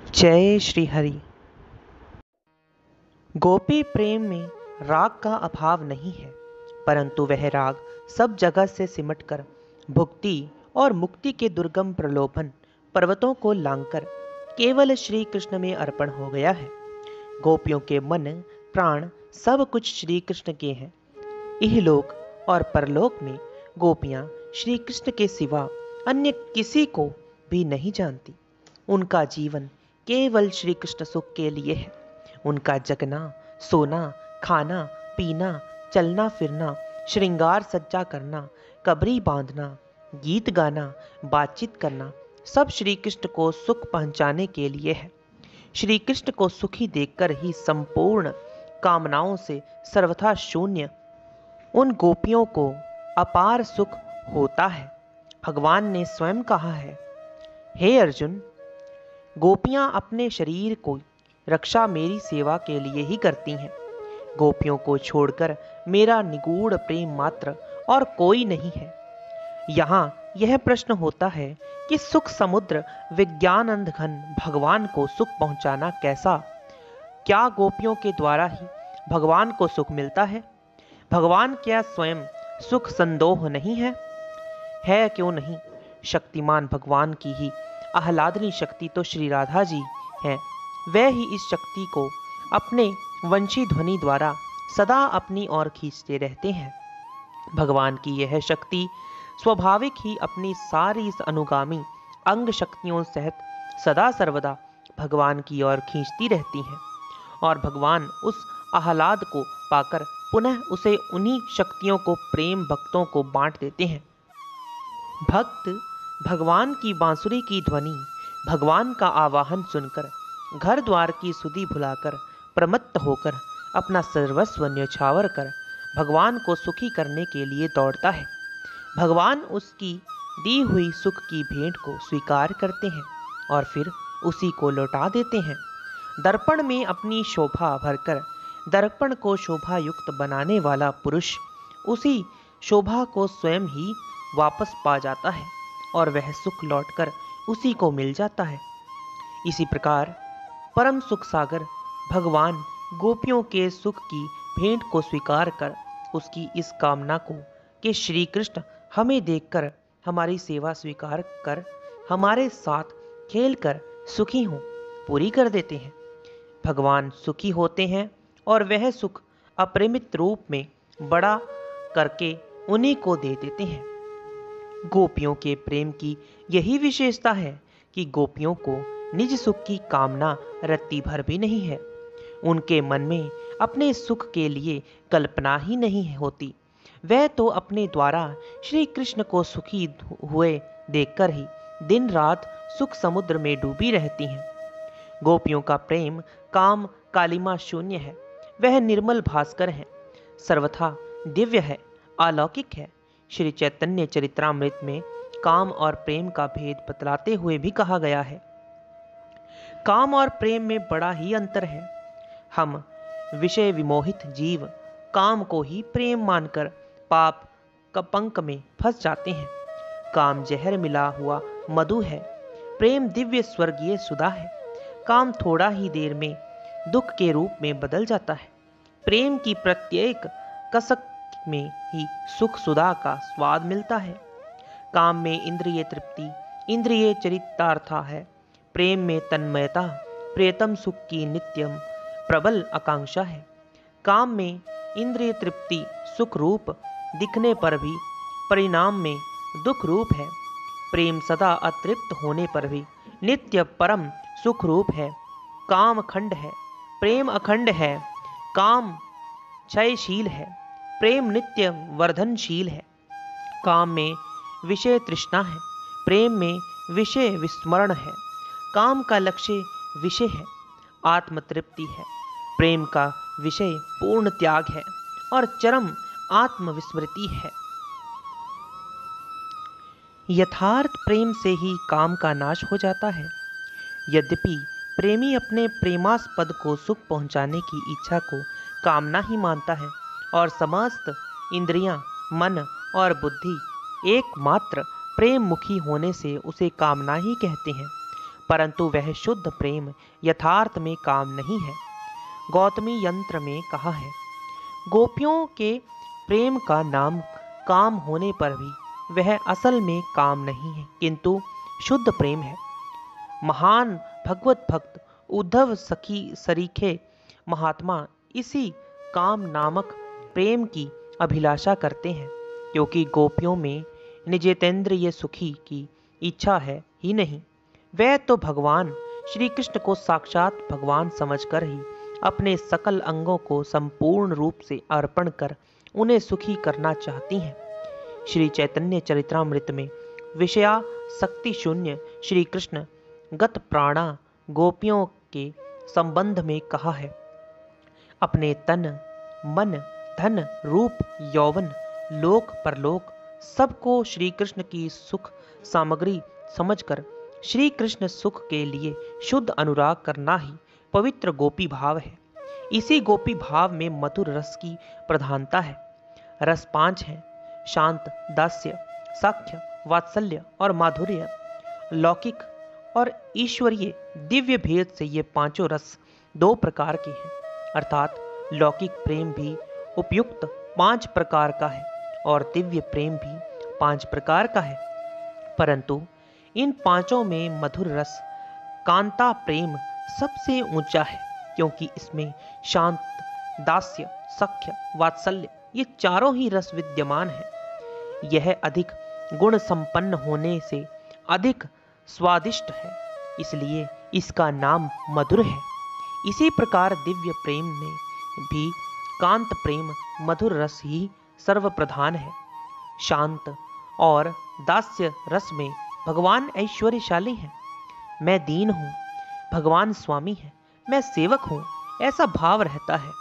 जय श्री हरि। गोपी प्रेम में राग का अभाव नहीं है, परंतु वह राग सब जगह से सिमटकर भुक्ति और मुक्ति के दुर्गम प्रलोभन पर्वतों को लांघकर केवल श्री कृष्ण में अर्पण हो गया है। गोपियों के मन प्राण सब कुछ श्री कृष्ण के हैं। इहलोक और परलोक में गोपियां श्री कृष्ण के सिवा अन्य किसी को भी नहीं जानती। उनका जीवन केवल श्री कृष्ण सुख के लिए है। उनका जगना, सोना, खाना, पीना, चलना फिरना, श्रृंगार सज्जा करना, कबरी बांधना, गीत गाना, बातचीत करना सब श्री कृष्ण को सुख पहुंचाने के लिए है। श्री कृष्ण को सुखी देखकर ही संपूर्ण कामनाओं से सर्वथा शून्य उन गोपियों को अपार सुख होता है। भगवान ने स्वयं कहा है, हे अर्जुन, गोपियां अपने शरीर को रक्षा मेरी सेवा के लिए ही करती हैं। गोपियों को छोड़कर मेरा निगूढ़ प्रेम मात्र और कोई नहीं है। यहाँ यह प्रश्न होता है कि सुख समुद्र विज्ञानंद घन भगवान को सुख पहुंचाना कैसा? क्या गोपियों के द्वारा ही भगवान को सुख मिलता है? भगवान क्या स्वयं सुख संदोह नहीं है? है क्यों नहीं? शक्तिमान भगवान की ही आह्लादनी शक्ति तो श्री राधा जी हैं। वह ही इस शक्ति को अपने वंशी ध्वनि द्वारा सदा अपनी ओर खींचते रहते हैं। भगवान की यह शक्ति स्वाभाविक ही अपनी सारी इस अनुगामी अंग शक्तियों सहित सदा सर्वदा भगवान की ओर खींचती रहती हैं और भगवान उस आह्लाद को पाकर पुनः उसे उन्हीं शक्तियों को प्रेम भक्तों को बांट देते हैं। भक्त भगवान की बांसुरी की ध्वनि, भगवान का आवाहन सुनकर घर द्वार की सुधि भुलाकर प्रमत्त होकर अपना सर्वस्व न्यौछावर कर भगवान को सुखी करने के लिए दौड़ता है। भगवान उसकी दी हुई सुख की भेंट को स्वीकार करते हैं और फिर उसी को लौटा देते हैं। दर्पण में अपनी शोभा भरकर दर्पण को शोभा युक्त बनाने वाला पुरुष उसी शोभा को स्वयं ही वापस पा जाता है और वह सुख लौटकर उसी को मिल जाता है। इसी प्रकार परम सुख सागर भगवान गोपियों के सुख की भेंट को स्वीकार कर उसकी इस कामना को कि श्री कृष्ण हमें देखकर हमारी सेवा स्वीकार कर हमारे साथ खेलकर सुखी हों, पूरी कर देते हैं। भगवान सुखी होते हैं और वह सुख अपरिमित रूप में बड़ा करके उन्हीं को दे देते हैं। गोपियों के प्रेम की यही विशेषता है कि गोपियों को निज सुख की कामना रत्ती भर भी नहीं है। उनके मन में अपने सुख के लिए कल्पना ही नहीं होती। वह तो अपने द्वारा श्री कृष्ण को सुखी हुए देखकर ही दिन रात सुख समुद्र में डूबी रहती हैं। गोपियों का प्रेम काम कालिमा शून्य है। वह निर्मल भास्कर है, सर्वथा दिव्य है, अलौकिक है। श्री चैतन्य चरित्रामृत में काम और प्रेम का भेद बतलाते हुए भी कहा गया है, काम और प्रेम में बड़ा ही अंतर है। हम विषय विमोहित जीव काम को ही प्रेम मानकर पाप कपंक में फंस जाते हैं। काम जहर मिला हुआ मधु है, प्रेम दिव्य स्वर्गीय सुधा है। काम थोड़ा ही देर में दुख के रूप में बदल जाता है। प्रेम की प्रत्येक कसक में ही सुख सुधा का स्वाद मिलता है। काम में इंद्रिय तृप्ति, इंद्रिय चरितार्था है। प्रेम में तन्मयता, प्रियतम सुख की नित्यम प्रबल आकांक्षा है। काम में इंद्रिय तृप्ति सुख रूप दिखने पर भी परिणाम में दुख रूप है। प्रेम सदा अतृप्त होने पर भी नित्य परम सुख रूप है। काम अखंड है, प्रेम अखंड है। काम क्षयशील है, प्रेम नित्य वर्धनशील है। काम में विषय तृष्णा है, प्रेम में विषय विस्मरण है। काम का लक्ष्य विषय है, आत्मतृप्ति है। प्रेम का विषय पूर्ण त्याग है और चरम आत्मविस्मृति है। यथार्थ प्रेम से ही काम का नाश हो जाता है। यद्यपि प्रेमी अपने प्रेमास्पद को सुख पहुंचाने की इच्छा को कामना ही मानता है और समस्त इंद्रियां, मन और बुद्धि एकमात्र प्रेम मुखी होने से उसे कामना ही कहते हैं, परंतु वह शुद्ध प्रेम यथार्थ में काम नहीं है। गौतमी यंत्र में कहा है, गोपियों के प्रेम का नाम काम होने पर भी वह असल में काम नहीं है, किंतु शुद्ध प्रेम है। महान भगवत भक्त उद्धव सखी सरीखे महात्मा इसी काम नामक प्रेम की अभिलाषा करते हैं, क्योंकि गोपियों में निजेतेंद्रिय सुखी की इच्छा है ही नहीं। वह तो भगवान श्री कृष्ण को साक्षात भगवान समझकर ही अपने सकल अंगों को संपूर्ण रूप से अर्पण कर उन्हें सुखी करना चाहती हैं। श्री चैतन्य चरित्रामृत में विषया शक्ति शून्य श्री कृष्ण गत प्राणा गोपियों के संबंध में कहा है, अपने तन मन धन रूप यौवन लोक परलोक सबको श्री कृष्ण की सुख सामग्री समझकर श्री कृष्ण सुख के लिए शुद्ध अनुराग करना ही पवित्र गोपी भाव है। इसी गोपी भाव में मधुर रस की प्रधानता है। रस 5 हैं, शांत, दास्य, साख्य, वात्सल्य और माधुर्य। लौकिक और ईश्वरीय दिव्य भेद से ये पांचों रस 2 प्रकार के हैं, अर्थात लौकिक प्रेम भी उपयुक्त 5 प्रकार का है और दिव्य प्रेम भी 5 प्रकार का है। परंतु इन पांचों में मधुर रस कांता प्रेम सबसे ऊंचा है, क्योंकि इसमें शांत, दास्य, सख्य, वात्सल्य ये चारों ही रस विद्यमान है। यह अधिक गुण संपन्न होने से अधिक स्वादिष्ट है, इसलिए इसका नाम मधुर है। इसी प्रकार दिव्य प्रेम में भी कांत प्रेम मधुर रस ही सर्वप्रधान है। शांत और दास्य रस में भगवान ऐश्वर्यशाली हैं। मैं दीन हूँ, भगवान स्वामी है, मैं सेवक हूँ, ऐसा भाव रहता है।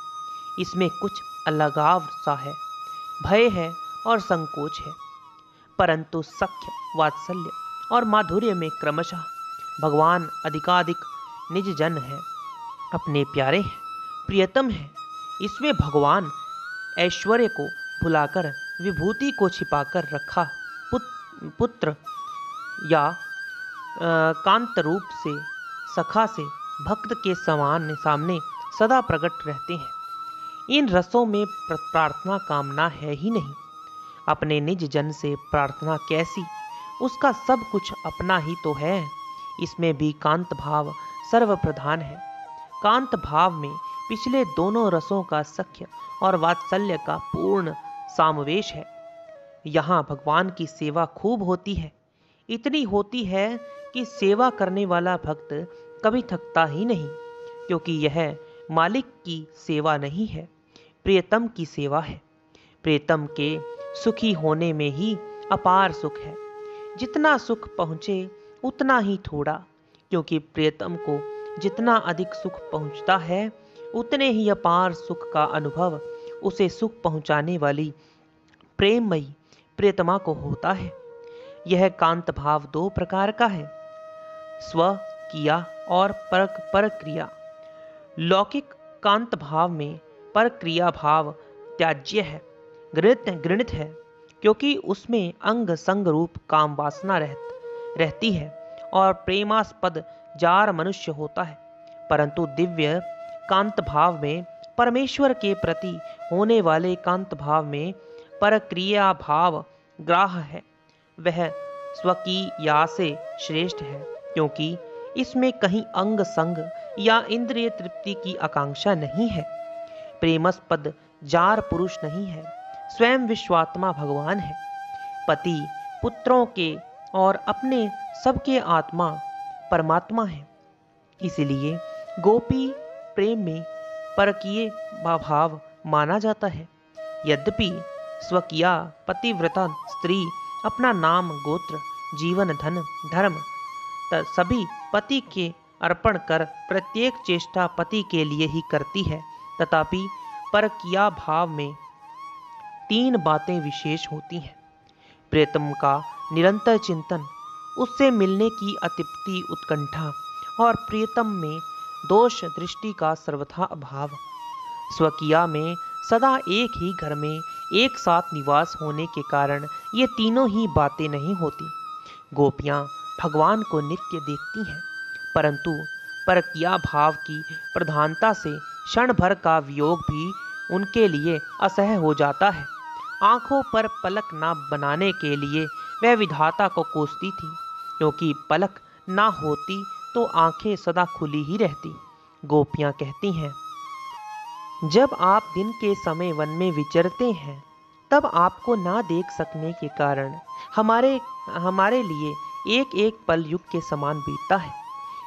इसमें कुछ अलगाव सा है, भय है और संकोच है। परंतु सख्य, वात्सल्य और माधुर्य में क्रमशः भगवान अधिकाधिक निज जन है, अपने प्यारे हैं, प्रियतम है। इसमें भगवान ऐश्वर्य को भुलाकर विभूति को छिपाकर रखा पुत्र या कांत रूप से सखा से भक्त के समान सामने सदा प्रकट रहते हैं। इन रसों में प्रार्थना कामना है ही नहीं। अपने निज जन से प्रार्थना कैसी, उसका सब कुछ अपना ही तो है। इसमें भी कांत भाव सर्वप्रधान है। कांत भाव में पिछले दोनों रसों का सख्य और वात्सल्य का पूर्ण सामवेश है। यहाँ भगवान की सेवा खूब होती है, इतनी होती है कि सेवा करने वाला भक्त कभी थकता ही नहीं, क्योंकि यह मालिक की सेवा नहीं है, प्रियतम की सेवा है। प्रियतम के सुखी होने में ही अपार सुख है। जितना सुख पहुँचे उतना ही थोड़ा, क्योंकि प्रियतम को जितना अधिक सुख पहुँचता है उतने ही अपार सुख का अनुभव उसे सुख पहुँचाने वाली प्रेममयी प्रियतमा को होता है। यह कांत भाव 2 प्रकार का है, स्व किया और पर क्रिया। लौकिक कांत भाव में पर क्रिया भाव त्याज्य है, घृणित है, क्योंकि उसमें अंग संग रूप काम वासना रहती है और प्रेमास्पद जार मनुष्य होता है। परंतु दिव्य कांत भाव में परमेश्वर के प्रति होने वाले कांत भाव में परक्रिया भाव ग्राह्य है। वह स्वकीया से श्रेष्ठ है, क्योंकि इसमें कहीं अंग संग या इंद्रिय तृप्ति की आकांक्षा नहीं है। प्रेमास्पद जार पुरुष नहीं है, स्वयं विश्वात्मा भगवान है। पति पुत्रों के और अपने सबके आत्मा परमात्मा है। इसलिए गोपी प्रेम में परकीय भाव माना जाता है। यद्यपि स्वकीया पतिव्रता स्त्री अपना नाम, गोत्र, जीवन, धन, धर्म सभी पति के अर्पण कर प्रत्येक चेष्टा पति के लिए ही करती है, तथापि परकीया भाव में 3 बातें विशेष होती हैं। प्रियतम का निरंतर चिंतन, उससे मिलने की अतिप्ति उत्कंठा और प्रियतम में दोष दृष्टि का सर्वथा अभाव। स्वकीया में सदा एक ही घर में एक साथ निवास होने के कारण ये तीनों ही बातें नहीं होती। गोपियाँ भगवान को नित्य देखती हैं, परंतु परकिया भाव की प्रधानता से क्षण भर का वियोग भी उनके लिए असह्य हो जाता है। आंखों पर पलक ना बनाने के लिए वह विधाता को कोसती थी, क्योंकि पलक ना होती तो आंखें सदा खुली ही रहती। गोपियां कहती हैं, जब आप दिन के समय वन में विचरते हैं, तब आपको ना देख सकने के कारण हमारे हमारे लिए एक एक पल युग के समान बीतता है।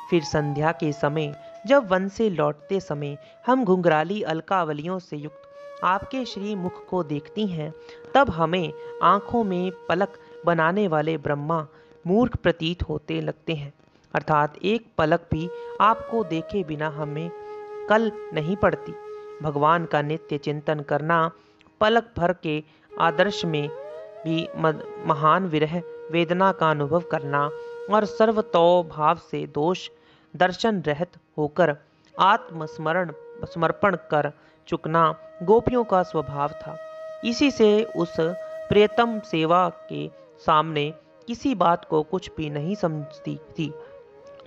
फिर संध्या के समय जब वन से लौटते समय हम घुंघराली अलकावलियों से युक्त आपके श्री मुख को देखती हैं, तब हमें आंखों में पलक बनाने वाले ब्रह्मा मूर्ख प्रतीत होते लगते हैं। अर्थात एक पलक भी आपको देखे बिना हमें कल नहीं पड़ती। भगवान का नित्य चिंतन करना, पलक भर के आदर्श में भी महान विरह वेदना का अनुभव करना और सर्वतो भाव से दोष दर्शन रहित होकर आत्मस्मरण समर्पण कर चुकना गोपियों का स्वभाव था। इसी से उस प्रियतम सेवा के सामने किसी बात को कुछ भी नहीं समझती थी।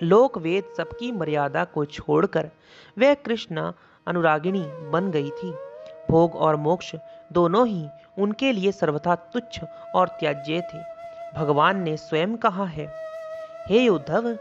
लोक वेद सबकी मर्यादा को छोड़कर वह कृष्ण अनुरागिणी बन गई थी। भोग और मोक्ष दोनों ही उनके लिए सर्वथा तुच्छ और त्याज्य थे। भगवान ने स्वयं कहा है, हे उद्धव,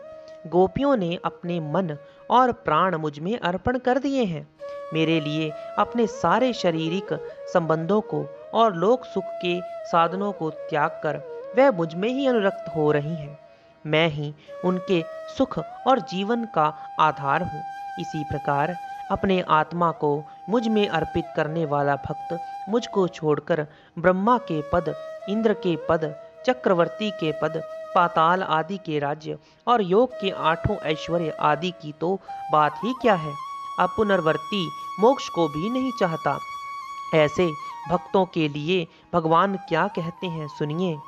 गोपियों ने अपने मन और प्राण मुझ में अर्पण कर दिए हैं। मेरे लिए अपने सारे शारीरिक संबंधों को और लोक सुख के साधनों को त्याग कर वह मुझ में ही अनुरक्त हो रही हैं। मैं ही उनके सुख और जीवन का आधार हूँ। इसी प्रकार अपने आत्मा को मुझ में अर्पित करने वाला भक्त मुझको छोड़कर ब्रह्मा के पद, इंद्र के पद, चक्रवर्ती के पद, पाताल आदि के राज्य और योग के 8 ऐश्वर्य आदि की तो बात ही क्या है, अपुनर्वर्ती मोक्ष को भी नहीं चाहता। ऐसे भक्तों के लिए भगवान क्या कहते हैं, सुनिए।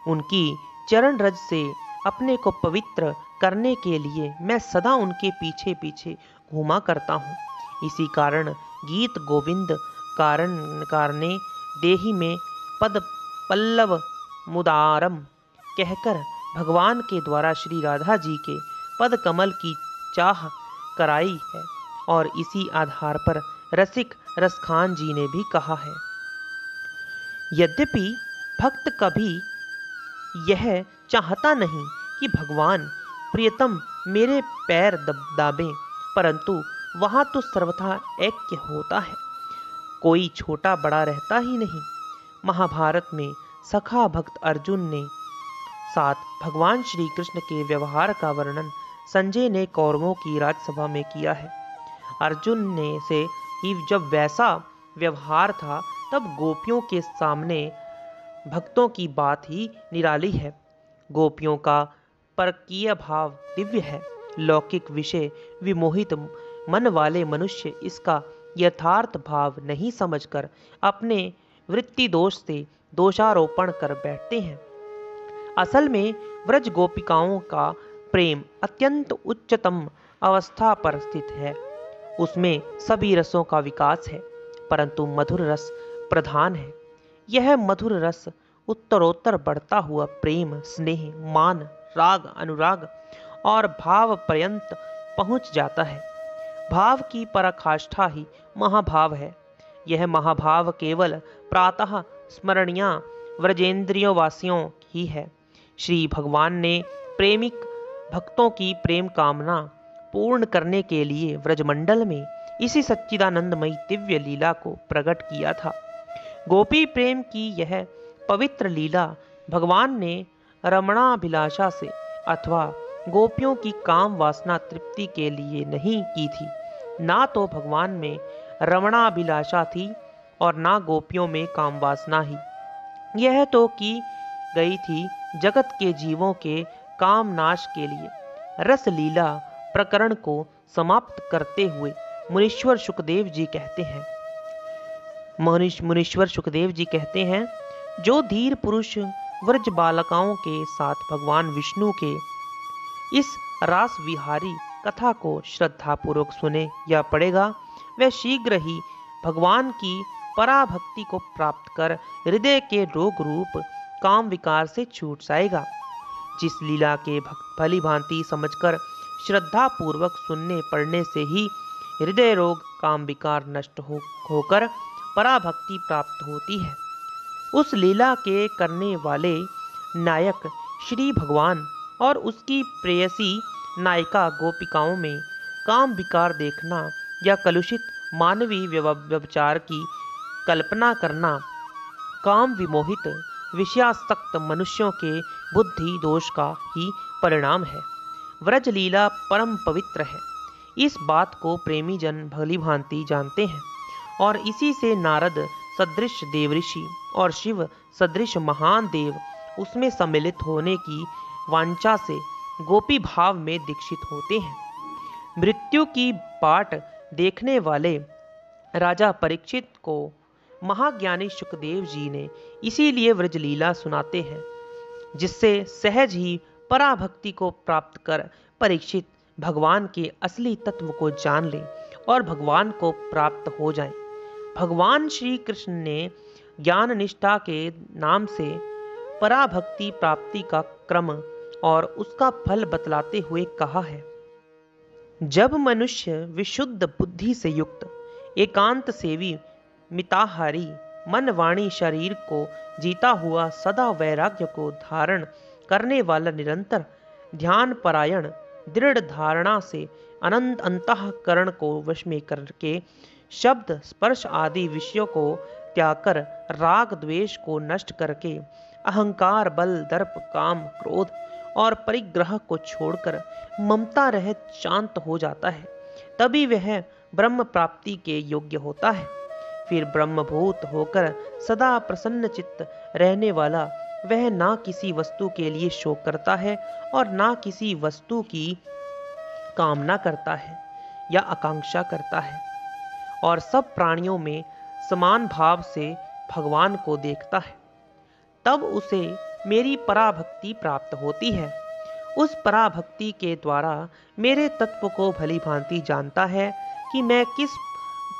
उनकी चरण रज से अपने को पवित्र करने के लिए मैं सदा उनके पीछे पीछे घूमा करता हूँ। इसी कारण गीत गोविंद कारणे देहि में पद पल्लव मुदारम कहकर भगवान के द्वारा श्री राधा जी के पद कमल की चाह कराई है। और इसी आधार पर रसिक रसखान जी ने भी कहा है, यद्यपि भक्त कभी यह चाहता नहीं कि भगवान प्रियतम मेरे पैर दाबें, परंतु वहां तो सर्वथा ऐक्य होता है, कोई छोटा बड़ा रहता ही नहीं। महाभारत में सखा भक्त अर्जुन ने साथ भगवान श्री कृष्ण के व्यवहार का वर्णन संजय ने कौरवों की राजसभा में किया है। अर्जुन ने से ही जब वैसा व्यवहार था, तब गोपियों के सामने भक्तों की बात ही निराली है। गोपियों का परकीय भाव दिव्य है। लौकिक विषय विमोहित मन वाले मनुष्य इसका यथार्थ भाव नहीं समझकर अपने वृत्ति दोष से दोषारोपण कर बैठते हैं। असल में व्रज गोपिकाओं का प्रेम अत्यंत उच्चतम अवस्था पर स्थित है। उसमें सभी रसों का विकास है, परंतु मधुर रस प्रधान है। यह मधुर रस उत्तरोत्तर बढ़ता हुआ प्रेम, स्नेह, मान, राग, अनुराग और भाव पर्यंत पहुंच जाता है। भाव की पराकाष्ठा ही महाभाव है। यह महाभाव केवल प्रातः स्मरणीय व्रजेंद्रियों वासियों ही है। श्री भगवान ने प्रेमिक भक्तों की प्रेम कामना पूर्ण करने के लिए व्रजमंडल में इसी सच्चिदानंदमयी दिव्य लीला को प्रकट किया था। गोपी प्रेम की यह पवित्र लीला भगवान ने रमणाभिलाषा से अथवा गोपियों की काम वासना तृप्ति के लिए नहीं की थी। ना तो भगवान में रमणाभिलाषा थी और ना गोपियों में काम वासना ही। यह तो की गई थी जगत के जीवों के काम नाश के लिए। रस लीला प्रकरण को समाप्त करते हुए मुनीश्वर सुखदेव जी कहते हैं, जो धीर पुरुष व्रज बालकाओं के साथ भगवान विष्णु के इस रास विहारी कथा को श्रद्धापूर्वक सुने या पढ़ेगा, वह शीघ्र ही भगवान की पराभक्ति को प्राप्त कर हृदय के रोग रूप काम विकार से छूट जाएगा। जिस लीला के भली भांति समझकर श्रद्धा पूर्वक सुनने पढ़ने से ही हृदय रोग काम विकार नष्ट होकर पराभक्ति प्राप्त होती है। उस लीला के करने वाले नायक श्री भगवान और उसकी प्रेयसी नायिका गोपिकाओं में काम विकार देखना या कलुषित मानवीय व्यवचार की कल्पना करना काम विमोहित विषयासक्त मनुष्यों के बुद्धि दोष का ही परिणाम है। व्रज लीला परम पवित्र है, इस बात को प्रेमी जन भली भांति जानते हैं और इसी से नारद सदृश देवऋषि और शिव सदृश महान देव उसमें सम्मिलित होने की वांछा से गोपी भाव में दीक्षित होते हैं। मृत्यु की बाट देखने वाले राजा परीक्षित को महाज्ञानी सुखदेव जी ने इसीलिए व्रजलीला सुनाते हैं, जिससे सहज ही पराभक्ति को प्राप्त कर परीक्षित भगवान के असली तत्व को जान ले और भगवान को प्राप्त हो जाए। भगवान श्री कृष्ण ने ज्ञान निष्ठा के नाम से पराभक्ति प्राप्ति का क्रम और उसका फल बतलाते हुए कहा है, जब मनुष्य विशुद्ध बुद्धि से युक्त एकांत सेवी मिताहारी मन वाणी शरीर को जीता हुआ सदा वैराग्य को धारण करने वाला निरंतर ध्यान परायण दृढ़ धारणा से अनंत अंतःकरण को वश में करके शब्द स्पर्श आदि विषयों को त्याग कर राग द्वेष को नष्ट करके अहंकार बल दर्प काम क्रोध और परिग्रह को छोड़कर ममता रहित शांत हो जाता है, तभी वह ब्रह्म प्राप्ति के योग्य होता है। फिर ब्रह्मभूत होकर सदा प्रसन्न चित्त रहने वाला वह ना किसी वस्तु के लिए शोक करता है और ना किसी वस्तु की कामना करता है या आकांक्षा करता है, और सब प्राणियों में समान भाव से भगवान को देखता है। तब उसे मेरी पराभक्ति प्राप्त होती है। उस पराभक्ति के द्वारा मेरे तत्व को भली भांति जानता है कि मैं किस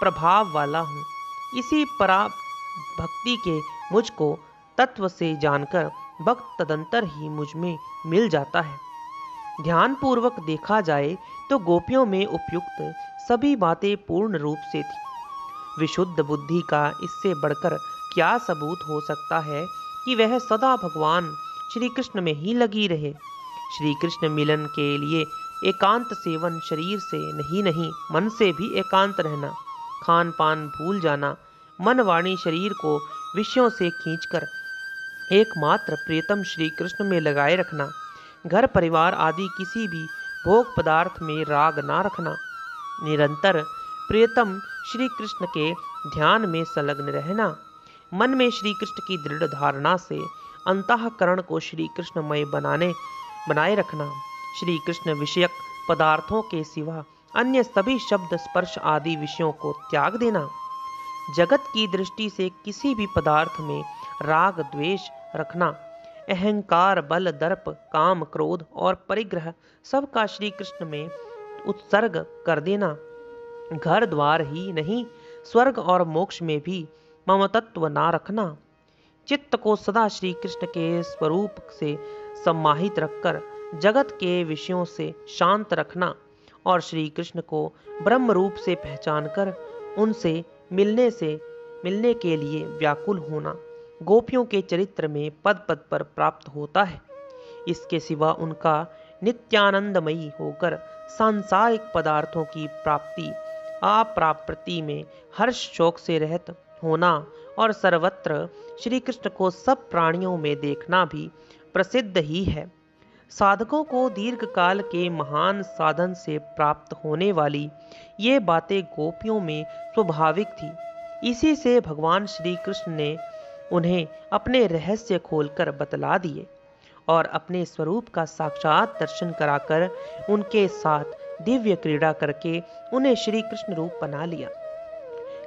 प्रभाव वाला हूँ। इसी पराभक्ति के मुझको तत्व से जानकर भक्त तदंतर ही मुझ में मिल जाता है। ध्यान पूर्वक देखा जाए तो गोपियों में उपयुक्त सभी बातें पूर्ण रूप से थी। विशुद्ध बुद्धि का इससे बढ़कर क्या सबूत हो सकता है कि वह सदा भगवान श्री कृष्ण में ही लगी रहे। श्री कृष्ण मिलन के लिए एकांत सेवन शरीर से नहीं मन से भी एकांत रहना, खान पान भूल जाना, मन वाणी शरीर को विषयों से खींचकर एकमात्र प्रियतम श्री कृष्ण में लगाए रखना, घर परिवार आदि किसी भी भोग पदार्थ में राग ना रखना, निरंतर प्रियतम श्री कृष्ण के ध्यान में संलग्न रहना, मन में श्री कृष्ण की दृढ़ धारणा से अंतःकरण को श्री कृष्णमय बनाए रखना, श्री कृष्ण विषयक पदार्थों के सिवा अन्य सभी शब्द स्पर्श आदि विषयों को त्याग देना, जगत की दृष्टि से किसी भी पदार्थ में राग द्वेष रखना, अहंकार बल दर्प काम क्रोध और परिग्रह सबका श्री कृष्ण में उत्सर्ग कर देना, घर द्वार ही नहीं स्वर्ग और मोक्ष में भी ममतत्व ना रखना, चित्त को सदा श्री कृष्ण के स्वरूप से सम्माहित रखकर जगत के विषयों से शांत रखना और श्री कृष्ण को ब्रह्म रूप से पहचानकर उनसे मिलने के लिए व्याकुल होना गोपियों के चरित्र में पद पद पर प्राप्त होता है। इसके सिवा उनका नित्यानंदमयी होकर सांसारिक पदार्थों की प्राप्ति अप्राप्ति में हर्ष शोक से रहित होना और सर्वत्र श्री कृष्ण को सब प्राणियों में देखना भी प्रसिद्ध ही है। साधकों को दीर्घ काल के महान साधन से प्राप्त होने वाली ये बातें गोपियों में स्वाभाविक थी। इसी से भगवान श्री कृष्ण ने उन्हें अपने रहस्य खोलकर बतला दिए और अपने स्वरूप का साक्षात दर्शन कराकर उनके साथ दिव्य क्रीड़ा करके उन्हें श्री कृष्ण रूप बना लिया।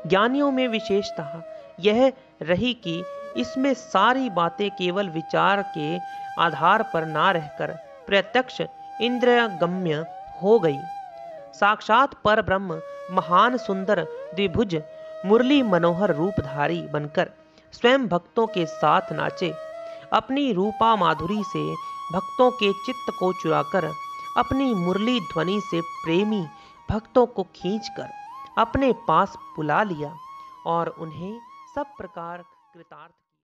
ज्ञानियों में विशेषतः यह रही कि इसमें सारी बातें केवल विचार के आधार पर ना रहकर प्रत्यक्ष इंद्रियगम्य हो गई। साक्षात पर ब्रह्म महान सुंदर द्विभुज मुरली मनोहर रूपधारी बनकर स्वयं भक्तों के साथ नाचे, अपनी रूपा माधुरी से भक्तों के चित्त को चुराकर अपनी मुरली ध्वनि से प्रेमी भक्तों को खींचकर अपने पास बुला लिया और उन्हें सब प्रकार कृतार्थ